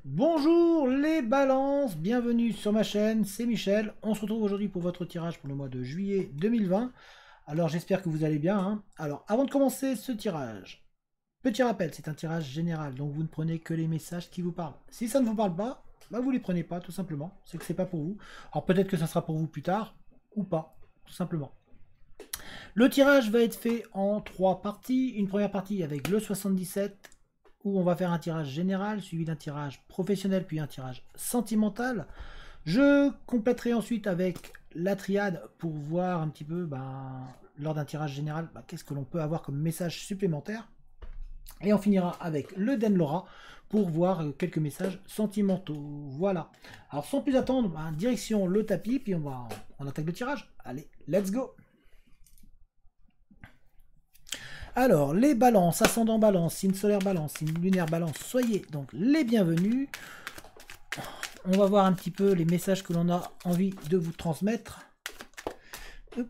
Bonjour les balances, bienvenue sur ma chaîne, c'est Michel. On se retrouve aujourd'hui pour votre tirage pour le mois de juillet 2020. Alors j'espère que vous allez bien, hein. Alors avant de commencer ce tirage, petit rappel, c'est un tirage général, donc vous ne prenez que les messages qui vous parlent. Si ça ne vous parle pas, bah vous les prenez pas tout simplement, c'est que c'est pas pour vous. Alors peut-être que ça sera pour vous plus tard, ou pas, tout simplement. Le tirage va être fait en 3 parties. Une première partie avec le 77, où on va faire un tirage général, suivi d'un tirage professionnel, puis un tirage sentimental. Je compléterai ensuite avec la triade pour voir un petit peu, lors d'un tirage général, qu'est-ce que l'on peut avoir comme message supplémentaire. Et on finira avec le Denlora pour voir quelques messages sentimentaux. Voilà. Alors sans plus attendre, direction le tapis, puis on attaque le tirage. Allez, let's go! Alors, les balances, ascendant balance, signe solaire balance, signe lunaire balance, soyez donc les bienvenus. On va voir un petit peu les messages que l'on a envie de vous transmettre. Hop.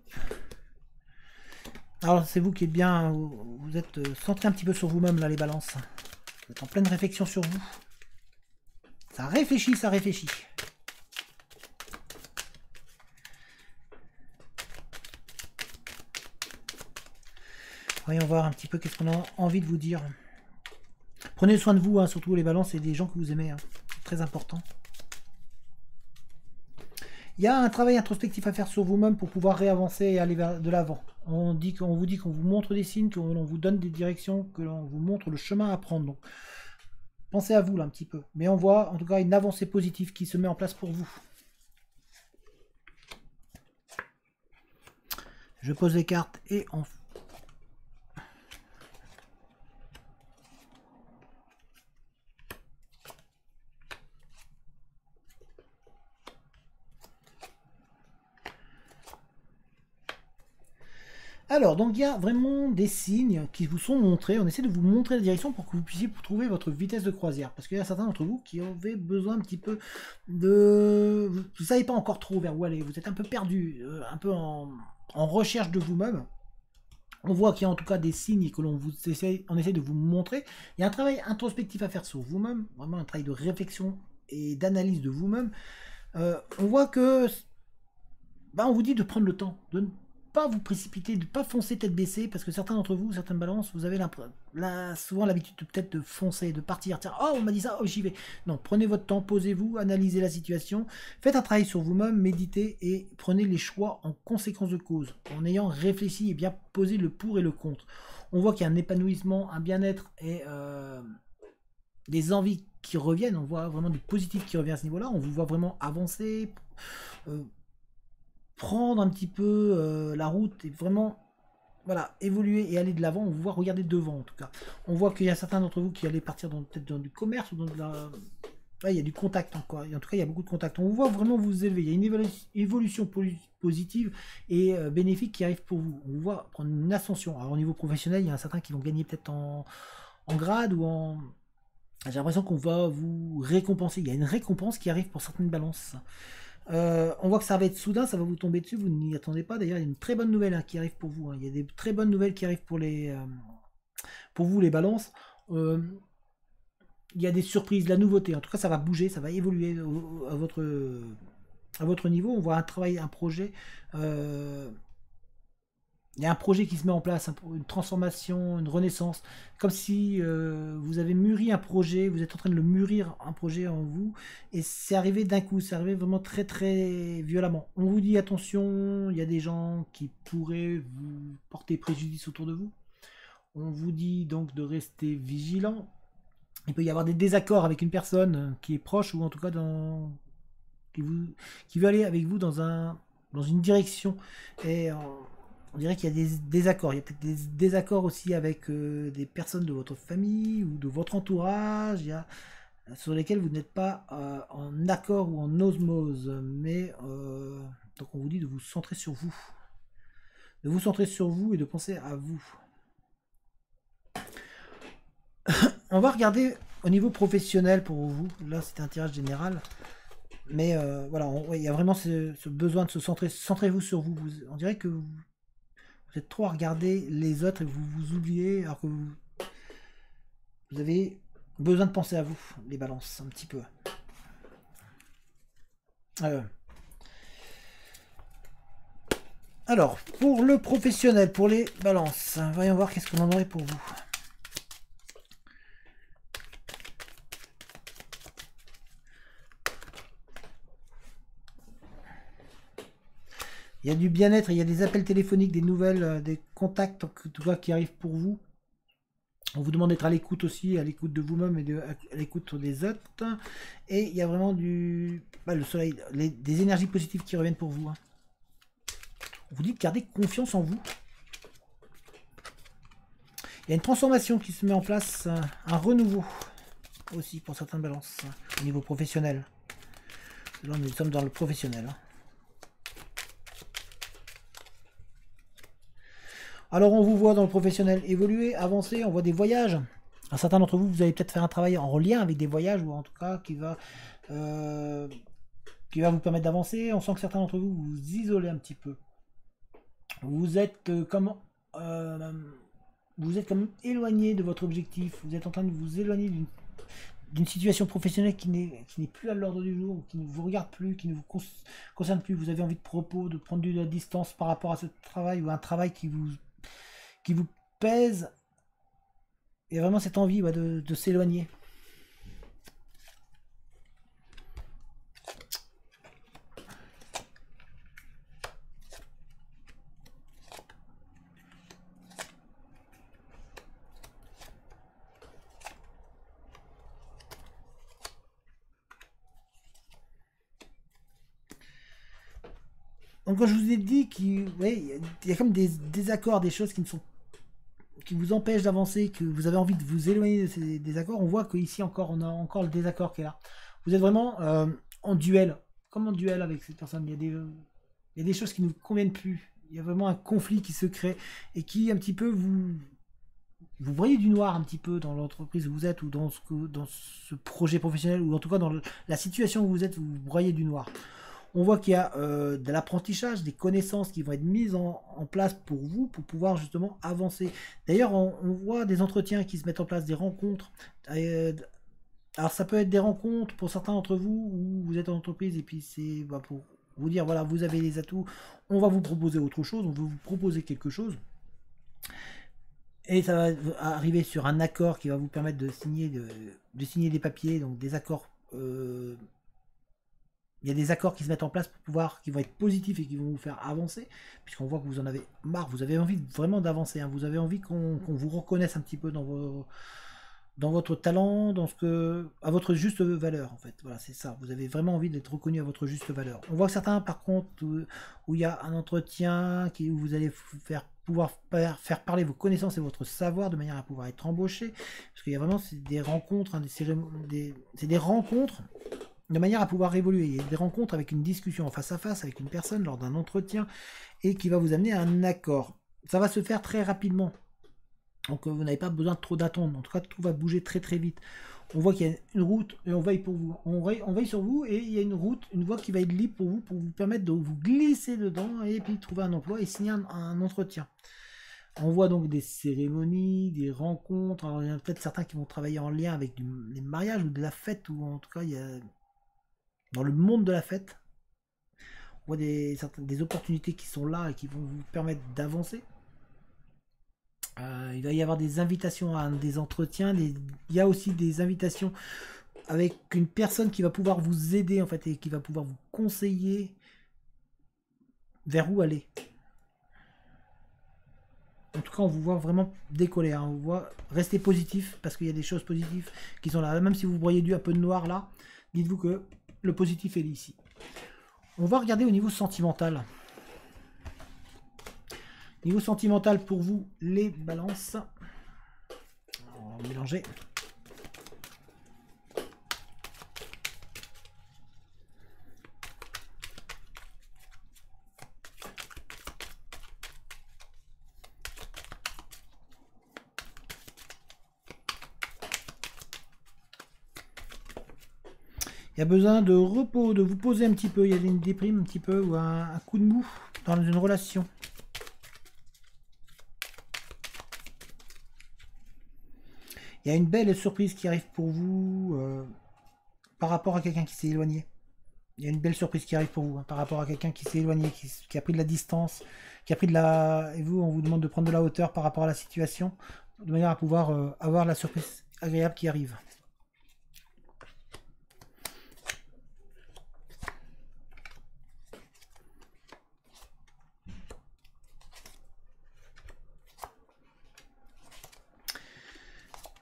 Alors, c'est vous qui êtes bien, vous êtes centré un petit peu sur vous-même, là, les balances. Vous êtes en pleine réflexion sur vous. Ça réfléchit, ça réfléchit. Voyons voir un petit peu qu'est-ce qu'on a envie de vous dire. Prenez soin de vous, hein, surtout les balances et des gens que vous aimez. Hein. C'est très important. Il y a un travail introspectif à faire sur vous-même pour pouvoir réavancer et aller vers de l'avant. On vous dit qu'on vous montre des signes, qu'on vous donne des directions, que l'on vous montre le chemin à prendre. Donc, pensez à vous là un petit peu. Mais on voit en tout cas une avancée positive qui se met en place pour vous. Je pose les cartes et on... Alors, donc il y a vraiment des signes qui vous sont montrés. On essaie de vous montrer la direction pour que vous puissiez trouver votre vitesse de croisière. Parce qu'il y a certains d'entre vous qui avaient besoin un petit peu de... Vous ne savez pas encore trop vers où aller. Vous êtes un peu perdu, un peu en recherche de vous-même. On voit qu'il y a en tout cas des signes que on essaie de vous montrer. Il y a un travail introspectif à faire sur vous-même. Vraiment un travail de réflexion et d'analyse de vous-même. On voit que... on vous dit de prendre le temps, de ne pas vous précipiter, de ne pas foncer tête baissée, parce que certains d'entre vous, certaines balances, vous avez souvent l'habitude peut-être de foncer, de partir, tiens, oh on m'a dit ça, oh j'y vais. Non, prenez votre temps, posez-vous, analysez la situation, faites un travail sur vous-même, méditez et prenez les choix en conséquence de cause, en ayant réfléchi et bien posé le pour et le contre. On voit qu'il y a un épanouissement, un bien-être et des envies qui reviennent, on voit vraiment du positif qui revient à ce niveau-là, on vous voit vraiment avancer, prendre un petit peu la route et vraiment voilà, évoluer et aller de l'avant. On voit regarder devant en tout cas. On voit qu'il y a certains d'entre vous qui allaient partir peut-être dans du commerce ou dans de la... Ouais, il y a du contact encore. Et en tout cas, il y a beaucoup de contact. On voit vraiment vous élever. Il y a une évolution positive et bénéfique qui arrive pour vous. On voit prendre une ascension. Alors au niveau professionnel, il y a certains qui vont gagner peut-être en grade ou en... J'ai l'impression qu'on va vous récompenser. Il y a une récompense qui arrive pour certaines balances. On voit que ça va être soudain, ça va vous tomber dessus, vous n'y attendez pas. D'ailleurs, il y a une très bonne nouvelle qui arrive pour vous. Hein. Il y a des très bonnes nouvelles qui arrivent pour vous, les balances. Il y a des surprises, la nouveauté. En tout cas, ça va bouger, ça va évoluer à votre niveau. On voit un travail, un projet. Il y a un projet qui se met en place, une transformation, une renaissance, comme si vous avez mûri un projet, vous êtes en train de le mûrir, un projet en vous, et c'est arrivé d'un coup, c'est arrivé vraiment très très violemment. On vous dit attention, il y a des gens qui pourraient vous porter préjudice autour de vous. On vous dit donc de rester vigilant. Il peut y avoir des désaccords avec une personne qui est proche, ou en tout cas qui veut aller avec vous dans une direction. Et on dirait qu'il y a des désaccords. Il y a peut-être des désaccords aussi avec des personnes de votre famille ou de votre entourage, sur lesquels vous n'êtes pas en accord ou en osmose. Mais donc on vous dit de vous centrer sur vous. De vous centrer sur vous et de penser à vous. On va regarder au niveau professionnel pour vous. Là, c'est un tirage général. Mais voilà, il y a vraiment ce besoin de se centrer. Centrez-vous sur vous. On dirait que vous êtes trop à regarder les autres et vous vous oubliez alors que vous avez besoin de penser à vous, les balances, un petit peu. Alors, pour le professionnel, pour les balances, voyons voir qu'est-ce qu'on en aurait pour vous. Il y a du bien-être, il y a des appels téléphoniques, des nouvelles, des contacts qui arrivent pour vous. On vous demande d'être à l'écoute aussi, à l'écoute de vous-même et à l'écoute des autres. Et il y a vraiment le soleil, des énergies positives qui reviennent pour vous. Hein. On vous dit de garder confiance en vous. Il y a une transformation qui se met en place, un renouveau aussi pour certaines balances au niveau professionnel. Là, nous sommes dans le professionnel. Hein. Alors on vous voit dans le professionnel évoluer, avancer, on voit des voyages. Un certain d'entre vous, vous allez peut-être faire un travail en lien avec des voyages, ou en tout cas qui va vous permettre d'avancer. On sent que certains d'entre vous vous isolez un petit peu. Vous êtes comme éloigné de votre objectif. Vous êtes en train de vous éloigner d'une situation professionnelle qui n'est plus à l'ordre du jour, qui ne vous regarde plus, qui ne vous concerne plus. Vous avez envie de prendre de la distance par rapport à ce travail, ou un travail qui vous pèse. Il y a vraiment cette envie de s'éloigner. Donc quand je vous ai dit qu'il y a comme des désaccords, des choses qui vous empêchent d'avancer, que vous avez envie de vous éloigner de ces désaccords, on voit qu'ici encore on a encore le désaccord qui est là. Vous êtes vraiment en duel, comme en duel avec cette personne. Il y a des choses qui ne vous conviennent plus. Il y a vraiment un conflit qui se crée et qui un petit peu vous voyez du noir un petit peu dans l'entreprise où vous êtes, ou dans ce projet professionnel, ou en tout cas dans la situation où vous êtes, vous voyez du noir. On voit qu'il y a de l'apprentissage, des connaissances qui vont être mises en place pour vous, pour pouvoir justement avancer. D'ailleurs, on voit des entretiens qui se mettent en place, des rencontres. Alors ça peut être des rencontres pour certains d'entre vous, où vous êtes en entreprise, et puis c'est pour vous dire, voilà, vous avez les atouts, on va vous proposer autre chose, on veut vous proposer quelque chose. Et ça va arriver sur un accord qui va vous permettre de signer des papiers, donc des accords. Il y a des accords qui se mettent en place qui vont être positifs et qui vont vous faire avancer, puisqu'on voit que vous en avez marre, vous avez envie vraiment d'avancer, hein. Vous avez envie qu'on vous reconnaisse un petit peu dans votre talent, à votre juste valeur, en fait. Voilà, c'est ça. Vous avez vraiment envie d'être reconnu à votre juste valeur. On voit que certains, par contre, où il y a un entretien où vous allez pouvoir faire parler vos connaissances et votre savoir de manière à pouvoir être embauché, parce qu'il y a vraiment des rencontres, hein, c'est des rencontres de manière à pouvoir évoluer. Il y a des rencontres avec une discussion en face à face avec une personne lors d'un entretien, et qui va vous amener à un accord. Ça va se faire très rapidement. Donc vous n'avez pas besoin de trop d'attendre. En tout cas, tout va bouger très très vite. On voit qu'il y a une route et on veille pour vous. On veille sur vous, et il y a une route, une voie qui va être libre pour vous permettre de vous glisser dedans et puis trouver un emploi et signer un entretien. On voit donc des cérémonies, des rencontres. Alors il y en a peut-être certains qui vont travailler en lien avec les mariages ou de la fête, ou en tout cas il y a dans le monde de la fête. On voit des opportunités qui sont là et qui vont vous permettre d'avancer. Il va y avoir des invitations à des entretiens. Il y a aussi des invitations avec une personne qui va pouvoir vous aider, en fait, et qui va pouvoir vous conseiller vers où aller. En tout cas, on vous voit vraiment décoller, hein. On vous voit rester positif, parce qu'il y a des choses positives qui sont là. Même si vous voyez un peu de noir là, dites-vous que le positif est ici. On va regarder au niveau sentimental. Niveau sentimental pour vous, les balances. On va mélanger. Il y a besoin de repos, de vous poser un petit peu. Il y a une déprime un petit peu, ou un coup de mou dans une relation. Il y a une belle surprise qui arrive pour vous par rapport à quelqu'un qui s'est éloigné. Il y a une belle surprise qui arrive pour vous, hein, par rapport à quelqu'un qui s'est éloigné, qui a pris de la distance, qui a pris de la... Et vous, on vous demande de prendre de la hauteur par rapport à la situation, de manière à pouvoir avoir la surprise agréable qui arrive.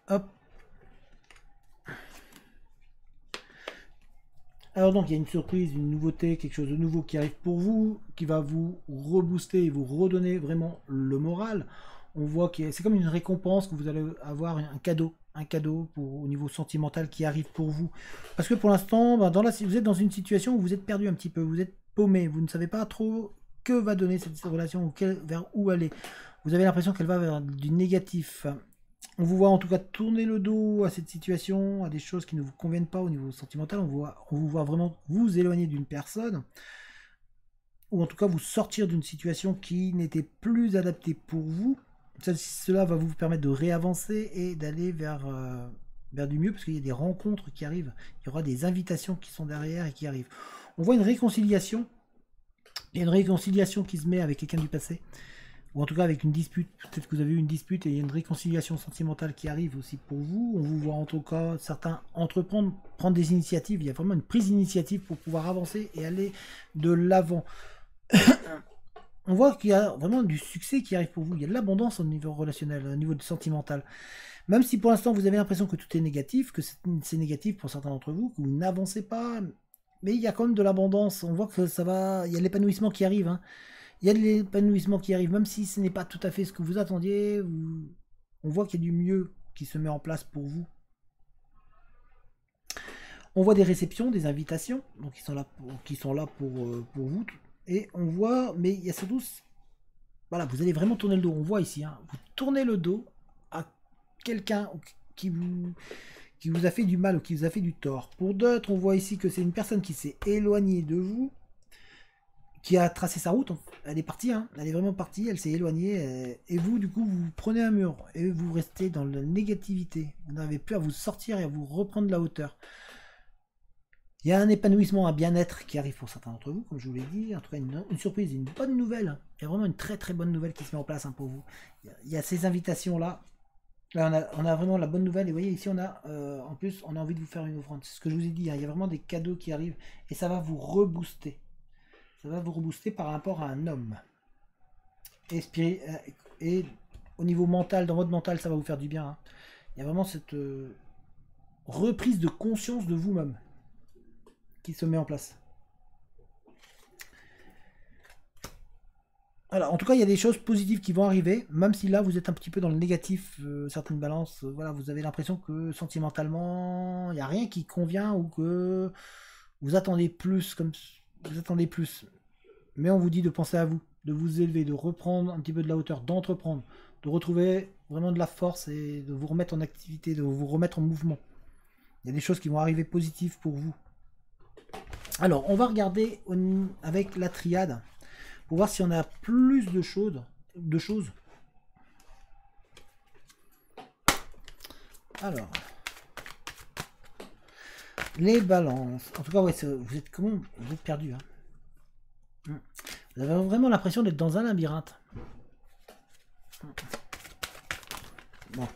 Hop. Alors donc il y a une surprise, une nouveauté, quelque chose de nouveau qui arrive pour vous, qui va vous rebooster et vous redonner vraiment le moral. On voit que c'est comme une récompense, que vous allez avoir un cadeau pour, au niveau sentimental qui arrive pour vous. Parce que pour l'instant, ben, vous êtes dans une situation où vous êtes perdu un petit peu, vous êtes paumé, vous ne savez pas trop que va donner cette relation, ou vers où aller. Vous avez l'impression qu'elle va vers du négatif. On vous voit en tout cas tourner le dos à cette situation, à des choses qui ne vous conviennent pas au niveau sentimental. On vous voit vraiment vous éloigner d'une personne, ou en tout cas vous sortir d'une situation qui n'était plus adaptée pour vous. Cela va vous permettre de réavancer et d'aller vers du mieux, parce qu'il y a des rencontres qui arrivent. Il y aura des invitations qui sont derrière et qui arrivent. On voit une réconciliation. Il y a une réconciliation qui se met avec quelqu'un du passé. Ou en tout cas avec une dispute, peut-être que vous avez eu une dispute et il y a une réconciliation sentimentale qui arrive aussi pour vous. On vous voit en tout cas certains prendre des initiatives. Il y a vraiment une prise d'initiative pour pouvoir avancer et aller de l'avant. On voit qu'il y a vraiment du succès qui arrive pour vous. Il y a de l'abondance au niveau relationnel, au niveau sentimental. Même si pour l'instant vous avez l'impression que tout est négatif, que c'est négatif pour certains d'entre vous, que vous n'avancez pas, mais il y a quand même de l'abondance. On voit que ça va, il y a l'épanouissement qui arrive, hein. Il y a de l'épanouissement qui arrive, même si ce n'est pas tout à fait ce que vous attendiez. On voit qu'il y a du mieux qui se met en place pour vous. On voit des réceptions, des invitations, donc qui sont là pour vous. Et on voit, mais il y a surtout, voilà, vous allez vraiment tourner le dos. On voit ici, hein, vous tournez le dos à quelqu'un qui vous a fait du mal ou qui vous a fait du tort. Pour d'autres, on voit ici que c'est une personne qui s'est éloignée de vous, qui a tracé sa route. Elle est partie, hein. Elle est vraiment partie, elle s'est éloignée, et vous, du coup, vous prenez un mur, et vous restez dans la négativité. Vous n'avez plus à vous sortir et à vous reprendre de la hauteur. Il y a un épanouissement, un bien-être qui arrive pour certains d'entre vous, comme je vous l'ai dit, en tout cas une surprise, une bonne nouvelle. Il y a vraiment une très très bonne nouvelle qui se met en place, hein, pour vous. Il y a ces invitations-là. Là, on a vraiment la bonne nouvelle, et vous voyez, ici, on a, en plus, on a envie de vous faire une offrande. C'est ce que je vous ai dit, hein. Il y a vraiment des cadeaux qui arrivent, et ça va vous rebooster. Ça va vous rebooster par rapport à un homme. Et au niveau mental, dans votre mental, ça va vous faire du bien, hein. Il y a vraiment cette reprise de conscience de vous-même qui se met en place. Alors, en tout cas, il y a des choses positives qui vont arriver, même si là, vous êtes un petit peu dans le négatif, certaines balances. Voilà, vous avez l'impression que sentimentalement, il n'y a rien qui convient, ou que vous attendez plus, vous attendez plus. Mais on vous dit de penser à vous, de vous élever, de reprendre un petit peu de la hauteur, d'entreprendre, de retrouver vraiment de la force et de vous remettre en activité, de vous remettre en mouvement. Il y a des choses qui vont arriver positives pour vous. Alors, on va regarder avec la triade pour voir si on a plus de choses. Alors, les balances. En tout cas, ouais, vous êtes comment? Vous êtes perdu, hein. Vous avez vraiment l'impression d'être dans un labyrinthe. Bon,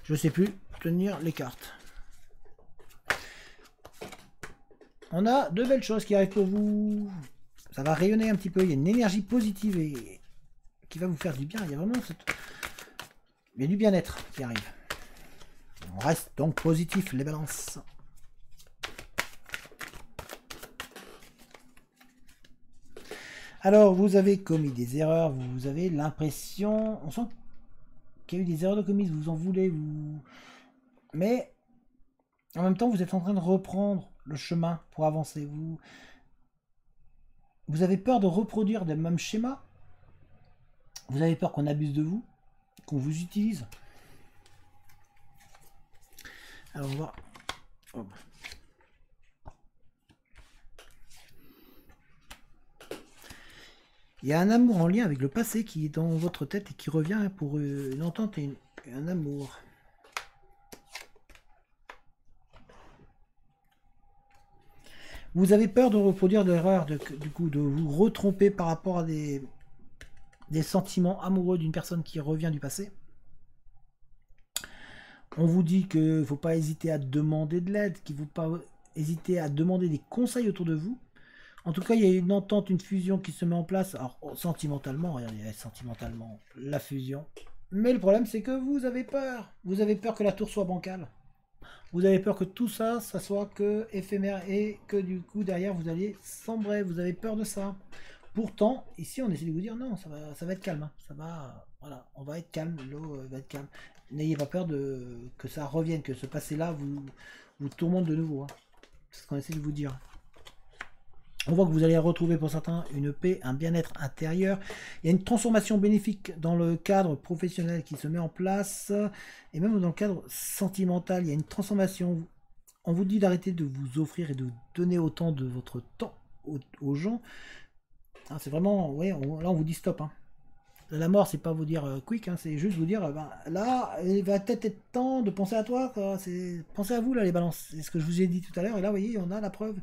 je sais plus tenir les cartes. On a de belles choses qui arrivent pour vous. Ça va rayonner un petit peu. Il y a une énergie positive et qui va vous faire du bien. Il y a vraiment il y a du bien-être qui arrive. On reste donc positif, les balances. Alors, vous avez commis des erreurs, vous avez l'impression... On sent qu'il y a eu des erreurs de commises, vous en voulez, mais en même temps, vous êtes en train de reprendre le chemin pour avancer. Vous avez peur de reproduire les mêmes schémas. Vous avez peur qu'on abuse de vous, qu'on vous utilise. Alors, on va... Oh. Il y a un amour en lien avec le passé qui est dans votre tête et qui revient pour une entente et un amour. Vous avez peur de reproduire l'erreur, du coup, de vous retromper par rapport à des sentiments amoureux d'une personne qui revient du passé. On vous dit qu'il ne faut pas hésiter à demander de l'aide, qu'il ne faut pas hésiter à demander des conseils autour de vous. En tout cas, il y a une entente, une fusion qui se met en place. Alors, sentimentalement, regardez, sentimentalement, la fusion. Mais le problème, c'est que vous avez peur. Vous avez peur que la tour soit bancale. Vous avez peur que tout ça, ça soit que éphémère et que du coup, derrière, vous allez sombrer. Vous avez peur de ça. Pourtant, ici, on essaie de vous dire non, ça va être calme. Hein. Ça va, voilà, on va être calme, l'eau va être calme. N'ayez pas peur que ça revienne, que ce passé-là vous tourmente de nouveau. Hein. C'est ce qu'on essaie de vous dire. On voit que vous allez retrouver pour certains une paix, un bien-être intérieur. Il y a une transformation bénéfique dans le cadre professionnel qui se met en place. Et même dans le cadre sentimental, il y a une transformation. On vous dit d'arrêter de vous offrir et de donner autant de votre temps aux gens. Hein, c'est vraiment, ouais, là on vous dit stop. Hein. La mort, c'est pas vous dire quick, hein, c'est juste vous dire, là, il va peut-être être temps de penser à toi. Pensez à vous, là, les balances. C'est ce que je vous ai dit tout à l'heure. Et là, vous voyez, on a la preuve.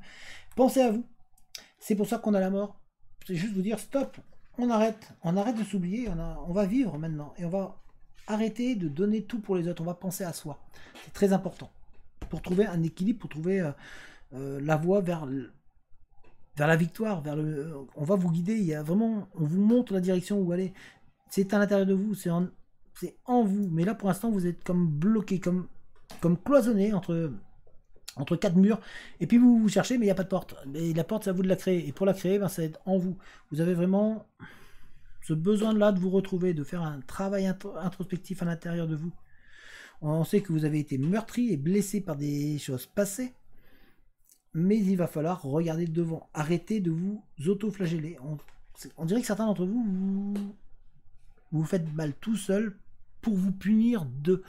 Pensez à vous. C'est pour ça qu'on a la mort. C'est juste vous dire stop, on arrête de s'oublier, on va vivre maintenant et on va arrêter de donner tout pour les autres, on va penser à soi. C'est très important pour trouver un équilibre, pour trouver la voie vers la victoire, on va vous guider, il y a vraiment, on vous montre la direction où aller. C'est à l'intérieur de vous, c'est en vous, mais là pour l'instant vous êtes comme bloqué, comme cloisonné entre quatre murs, et puis vous cherchez, mais il n'y a pas de porte. Et la porte, c'est à vous de la créer. Et pour la créer, ça va être en vous. Vous avez vraiment ce besoin-là de vous retrouver, de faire un travail introspectif à l'intérieur de vous. On sait que vous avez été meurtri et blessé par des choses passées, mais il va falloir regarder devant. Arrêtez de vous auto-flageller. On dirait que certains d'entre vous, vous faites mal tout seul pour vous punir de...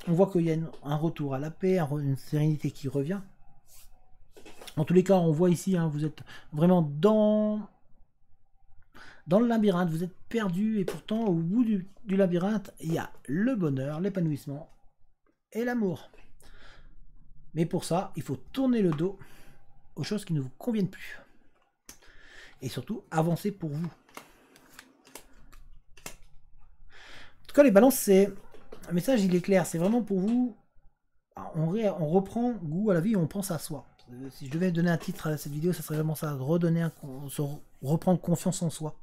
On voit qu'il y a un retour à la paix, une sérénité qui revient. En tous les cas, on voit ici, hein, vous êtes vraiment dans le labyrinthe, vous êtes perdu, et pourtant, au bout du labyrinthe, il y a le bonheur, l'épanouissement et l'amour. Mais pour ça, il faut tourner le dos aux choses qui ne vous conviennent plus. Et surtout, avancer pour vous. En tout cas, les balances, c'est... Le message, il est clair, c'est vraiment pour vous. On reprend goût à la vie et on pense à soi. Si je devais donner un titre à cette vidéo, ça serait vraiment ça, reprendre confiance en soi.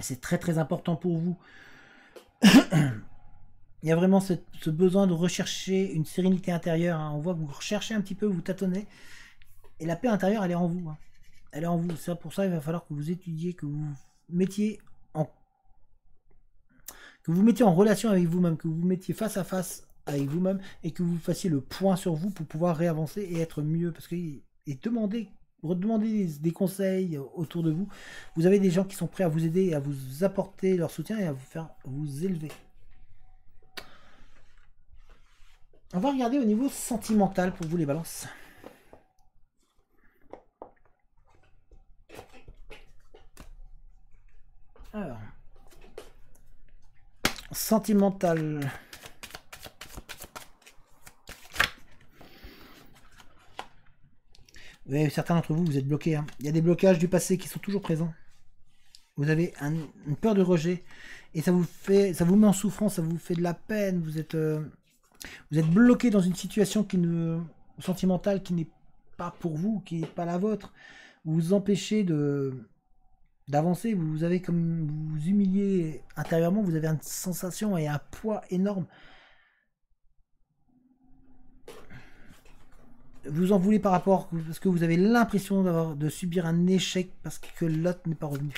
C'est très très important pour vous. Il y a vraiment ce besoin de rechercher une sérénité intérieure. Hein. On voit que vous recherchez un petit peu, vous tâtonnez. Et la paix intérieure, elle est en vous. Hein. Elle est en vous. C'est pour ça qu'il va falloir que vous étudiez, que vous mettiez en relation avec vous-même, que vous mettiez face à face avec vous-même et que vous fassiez le point sur vous pour pouvoir réavancer et être mieux. Parce que redemandez des conseils autour de vous. Vous avez des gens qui sont prêts à vous aider et à vous apporter leur soutien et à vous faire vous élever. On va regarder au niveau sentimental pour vous les balances. Alors, sentimental. Oui, certains d'entre vous, vous êtes bloqués. Hein. Il y a des blocages du passé qui sont toujours présents. Vous avez une peur de rejet et ça vous met en souffrance, ça vous fait de la peine. Vous êtes bloqué dans une situation sentimentale qui n'est pas pour vous, qui n'est pas la vôtre. Vous vous empêchez d'avancer. Vous avez comme vous humiliez intérieurement. Vous avez une sensation et un poids énorme. Vous en voulez parce que vous avez l'impression de subir un échec parce que l'autre n'est pas revenu.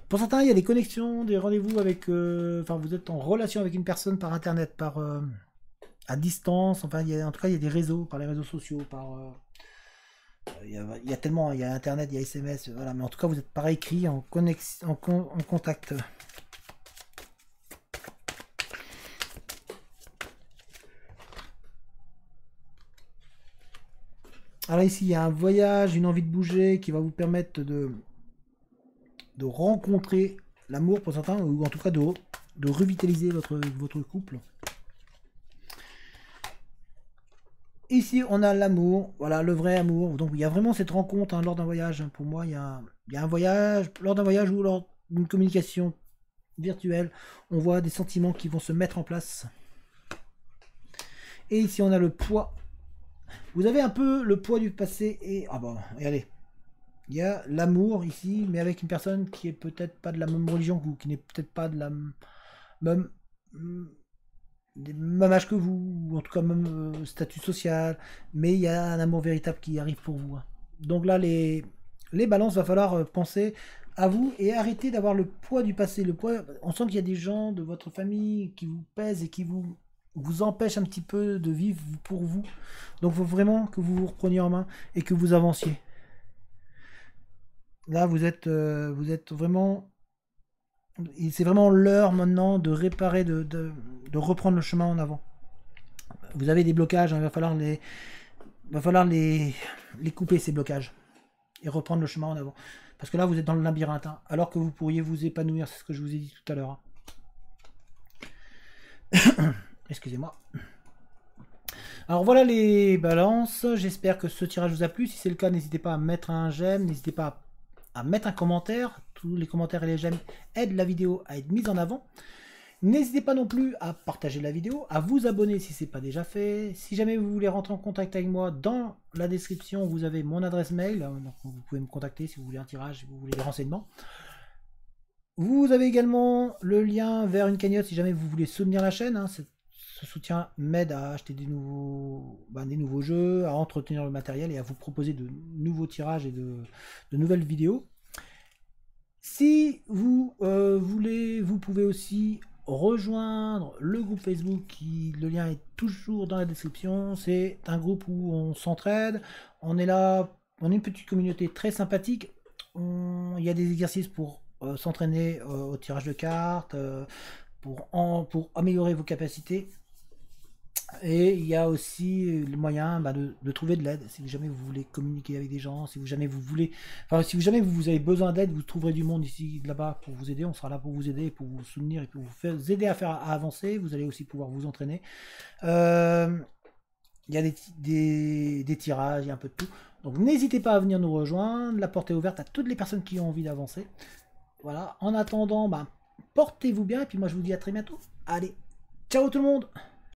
Pour certains, il y a des connexions, des rendez-vous avec... vous êtes en relation avec une personne par Internet, à distance. Enfin, en tout cas, il y a des réseaux, par les réseaux sociaux, il y a tellement, il y a Internet, il y a SMS, voilà. Mais en tout cas, vous êtes par écrit, en contact. Alors ici, il y a un voyage, une envie de bouger qui va vous permettre de rencontrer l'amour pour certains, ou en tout cas de revitaliser votre couple. Ici, on a l'amour, voilà, le vrai amour. Donc, il y a vraiment cette rencontre lors d'un voyage. Pour moi, il y a un voyage, lors d'un voyage ou lors d'une communication virtuelle, on voit des sentiments qui vont se mettre en place. Et ici, on a le poids. Vous avez un peu le poids du passé et... Ah bon, regardez. Il y a l'amour ici, mais avec une personne qui est peut-être pas de la même religion que vous, qui n'est peut-être pas de la même... même âge que vous, ou en tout cas même statut social, mais il y a un amour véritable qui arrive pour vous. Donc là, les balances, va falloir penser à vous et arrêter d'avoir le poids du passé. Le poids, on sent qu'il y a des gens de votre famille qui vous pèsent et qui vous empêchent un petit peu de vivre pour vous. Donc il faut vraiment que vous vous repreniez en main et que vous avanciez. Là, vous êtes vraiment... C'est vraiment l'heure maintenant de réparer, de reprendre le chemin en avant. Vous avez des blocages, il va falloir les couper, ces blocages, et reprendre le chemin en avant. Parce que là, vous êtes dans le labyrinthe, alors que vous pourriez vous épanouir, c'est ce que je vous ai dit tout à l'heure. Excusez-moi. Alors voilà les balances, j'espère que ce tirage vous a plu. Si c'est le cas, n'hésitez pas à mettre un j'aime, n'hésitez pas à mettre un commentaire. Tous les commentaires et les j'aime aident la vidéo à être mise en avant. N'hésitez pas non plus à partager la vidéo, à vous abonner si ce n'est pas déjà fait. Si jamais vous voulez rentrer en contact avec moi, dans la description, vous avez mon adresse mail. Donc vous pouvez me contacter si vous voulez un tirage, si vous voulez des renseignements. Vous avez également le lien vers une cagnotte si jamais vous voulez soutenir la chaîne. Ce soutien m'aide à acheter des nouveaux jeux, à entretenir le matériel et à vous proposer de nouveaux tirages et de nouvelles vidéos. Si vous voulez, vous pouvez aussi rejoindre le groupe Facebook, le lien est toujours dans la description. C'est un groupe où on s'entraide, on est là, on est une petite communauté très sympathique. Il y a des exercices pour s'entraîner au tirage de cartes, pour améliorer vos capacités. Et il y a aussi le moyen de trouver de l'aide. Si jamais vous voulez communiquer avec des gens, si jamais vous voulez, si jamais vous avez besoin d'aide, vous trouverez du monde ici, là-bas pour vous aider. On sera là pour vous aider, pour vous soutenir et pour vous aider à avancer. Vous allez aussi pouvoir vous entraîner. Il y a des tirages, il y a un peu de tout. Donc n'hésitez pas à venir nous rejoindre. La porte est ouverte à toutes les personnes qui ont envie d'avancer. Voilà. En attendant, portez-vous bien et puis moi je vous dis à très bientôt. Allez, ciao tout le monde!